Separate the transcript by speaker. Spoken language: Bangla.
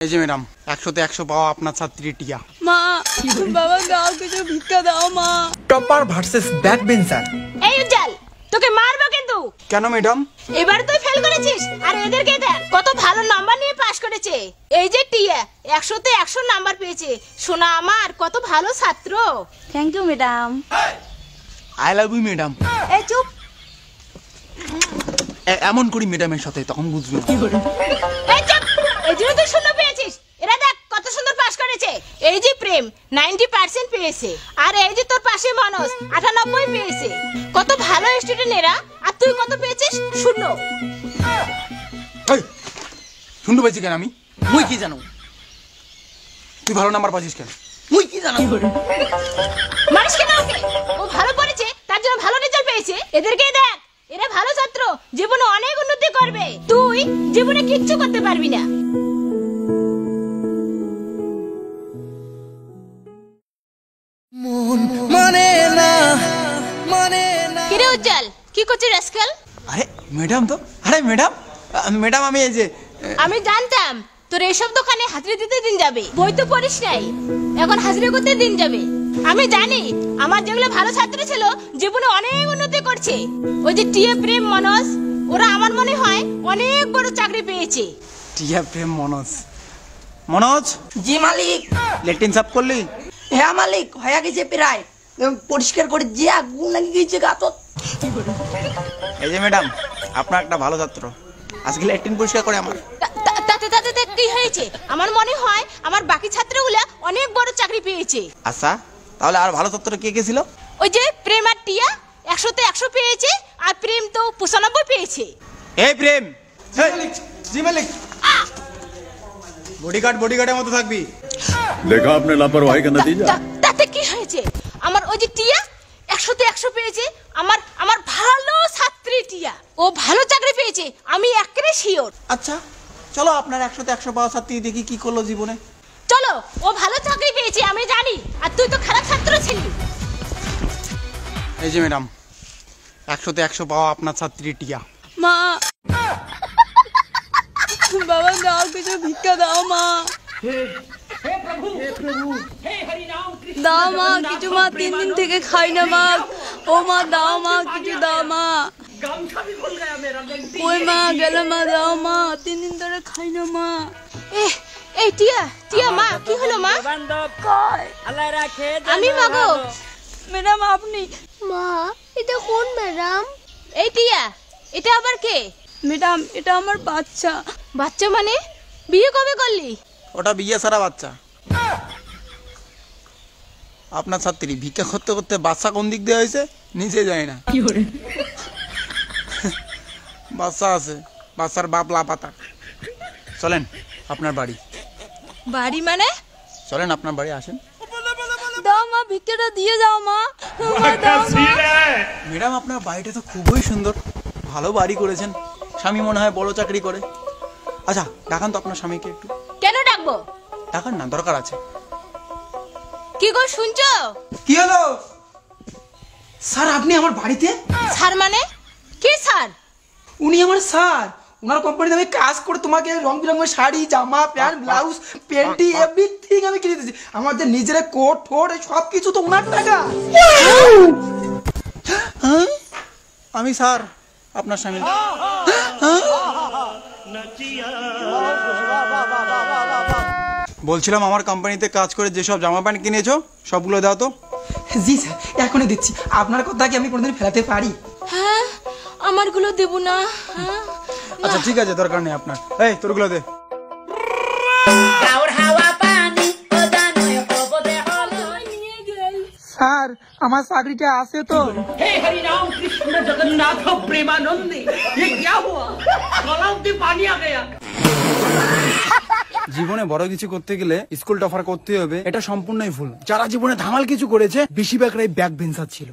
Speaker 1: এই যে ম্যাডাম 100তে 100 পাওয়া আপনার ছাত্রী টিয়া।
Speaker 2: মা বাবা দাও কিছু ভিক্ষা দাও মা।
Speaker 3: Topper versus back bencher.
Speaker 2: এই উজ্জ্বল তোকে মারবো কিন্তু।
Speaker 1: কেন ম্যাডাম?
Speaker 2: এবার তুই ফেল করেছিস আর এদেরকে দেখ কত ভালো নাম্বার নিয়ে পাস করেছে। এই যে টিয়া 100তে 100 নাম্বার পেয়েছে। সোনা আমার কত ভালো ছাত্র। Thank you madam.
Speaker 1: I love you madam.
Speaker 2: এই চুপ।
Speaker 1: এমন করি ম্যাডামের সাথে তখন বুঝবে।
Speaker 2: এই চুপ। এই জন্য তুই শূন্য পেয়েছিস। এরা দেখ কত সুন্দর পাস করেছে। এই যে প্রেম 90% পেয়েছে আর এই যে তোর পাশে মানস 98 পেয়েছে। কত ভালো স্টুডেন্ট এরা। আর তুই কত পেয়েছিস? শূন্য।
Speaker 1: এই শুনতে পাইছি কেন আমি? মুই কি জানো? তুই ভালো নাম্বার পাচ্ছিস কেন? মুই কি জানো?
Speaker 2: মারিস কেন ওকে? ও ভালো পড়েছে তার জন্য ভালো রেজাল্ট পেয়েছে। এদেরকে দেখ এরা ভালো ছাত্র, জীবনে অনেক উন্নতি করবে। তুই জীবনে কিচ্ছু করতে পারবি না। কিরে উজ্জ্বল কি করছিস রাস্কেল?
Speaker 1: আরে ম্যাডাম তো, আরে ম্যাডাম ম্যাডাম আমি এই যে
Speaker 2: আমি জানতাম তোর এইসব দোকানে হাজিরা দিতে দিন যাবে। বই তো পড়িস নাই, এখন হাজিরা করতে দিন যাবে। আমি জানি আমার যেগুলো ভালো ছাত্র ছিল জীবনে অনেক উন্নতি করছে। ওই যে টিয়া প্রেম মনোজ ওরা আমার মনে হয় অনেক বড় চাকরি পেয়েছে।
Speaker 1: টিয়া প্রেম মনোজ। মনোজ
Speaker 4: জি মালিক।
Speaker 1: লেট্রিন সাফ করলি?
Speaker 4: হ্যাঁ মালিক হয়ে গেছে প্রায়, পরিষ্কার করে যে আগুন লাগি গেছে গাতত।
Speaker 1: এই যে ম্যাডাম আপনার একটা ভালো ছাত্র আজকে লেট্রিন পরিষ্কার করে আমার।
Speaker 2: তাতে তাতে কি হয়েছে? আমার মনে হয় আমার বাকি ছাত্রগুলা অনেক বড় চাকরি পেয়েছে।
Speaker 1: আচ্ছা তাহলে আর ভালো ছাত্র কে কে ছিল?
Speaker 2: ওই যে প্রেম আর টিয়া 100তে 100 পেয়েছে আর প্রেম তো 95 পেয়েছে।
Speaker 1: এই প্রেম জি মালিক বডিগার্ডের মতো থাকবি।
Speaker 5: देखा आपने लापरवाही का नतीजा।
Speaker 2: তাতে কি হয়েছে? আমার ওই যে টিয়া 100তে 100 পেয়েছে। আমার ভালো ছাত্রী টিয়া ও ভালো চাকরি পেয়েছে, আমি একেবারে শিওর।
Speaker 1: আচ্ছা চলো আপনার 100তে 100 পাওয়া ছাত্রী দেখি কি করলো জীবনে।
Speaker 2: চলো, ও ভালো চাকরি পেয়েছে আমি জানি, আর তুই তো খারাপ ছাত্র ছিলি।
Speaker 1: এই যে ম্যাডাম 100তে 100 পাওয়া আপনার ছাত্রী টিয়া।
Speaker 2: মা বাবা দাও কিছু ভিক্ষা দাও মা। দাও মা কিছু, মা 3 দিন থেকে খাই না মা। ও মা দাও মা কিছু দাও মা। ওই মা গেল মা, দাও মা 3 দিন ধরে খাই না মা। এই টিয়া টিয়া মা কি হলো মা? আমি মাগো। ম্যাডাম আপনি?
Speaker 6: মা এটা কোন ম্যাডাম?
Speaker 2: এই টিয়া এটা আবার কে? ম্যাডাম এটা আমার বাচ্চা। বাচ্চা মানে? বিয়ে কবে করলি?
Speaker 1: ওটা বিয়ে সারা বাচ্চা। আপনার ছাত্রী ভিক্ষা করতে করতে বাচ্চা কোন দিক দিয়ে হয়েছে নিচে যায় না। বাচ্চা আছে, বাচ্চার বাপ লাপাতা। চলেন আপনার বাড়ি।
Speaker 2: বাড়ি মানে?
Speaker 1: চলেন আপনার বাড়ি আসেন।
Speaker 2: দাও মা ভিক্ষাটা দিয়ে যাও মা।
Speaker 1: ম্যাডাম আপনার বাড়িটা তো খুবই সুন্দর, ভালো বাড়ি করেছেন। স্বামী মনে হয় বড় চাকরি করে। আচ্ছা ডাকান তো আপনার স্বামীকে একটু।
Speaker 2: কেন ডাকবো?
Speaker 1: ডাকান না, দরকার আছে।
Speaker 2: কি গো শুনছো?
Speaker 3: কি হলো স্যার? আপনি আমার বাড়িতে?
Speaker 2: স্যার মানে? কে স্যার?
Speaker 3: উনি আমার স্যার। ওনার কোম্পানিতে আমি কাজ করে তোমাকে রং বেরঙের শাড়ি, জামা, প্যান্ট, ব্লাউজ, পেন্টি এভরিথিং আমি কিনে দিয়েছি। আমাদের নিজের কোট ঠোঁট সব কিছু তো ওনার টাকা।
Speaker 1: আমি স্যার আপনার স্বামী। বলছিলাম আমার কোম্পানিতে কাজ করে যেসব জামা প্যান্ট কিনেছো সবগুলো দাও তো।
Speaker 3: জি স্যার এখনই দিচ্ছি। আপনার কথা কি আমি কোনোদিন ফেলাতে পারি?
Speaker 2: হ্যাঁ আমারগুলো দেব না। হ্যাঁ
Speaker 1: আচ্ছা ঠিক আছে, দরকার নেই আপনার। এই তোরগুলো দে।
Speaker 3: স্যার আমার চাকরিটা আছে তো?
Speaker 4: हे हरि राम कृष्ण जगन्नाथ प्रेमानंदी, ये क्या हुआ? गला में पानी आ गया।
Speaker 1: জীবনে বড় কিছু করতে গেলে স্কুল টপার করতে হবে, এটা সম্পূর্ণই ভুল। যারা জীবনে ধামাল কিছু করেছে বেশিরভাগরাই ব্যাক বেঞ্চার ছিল।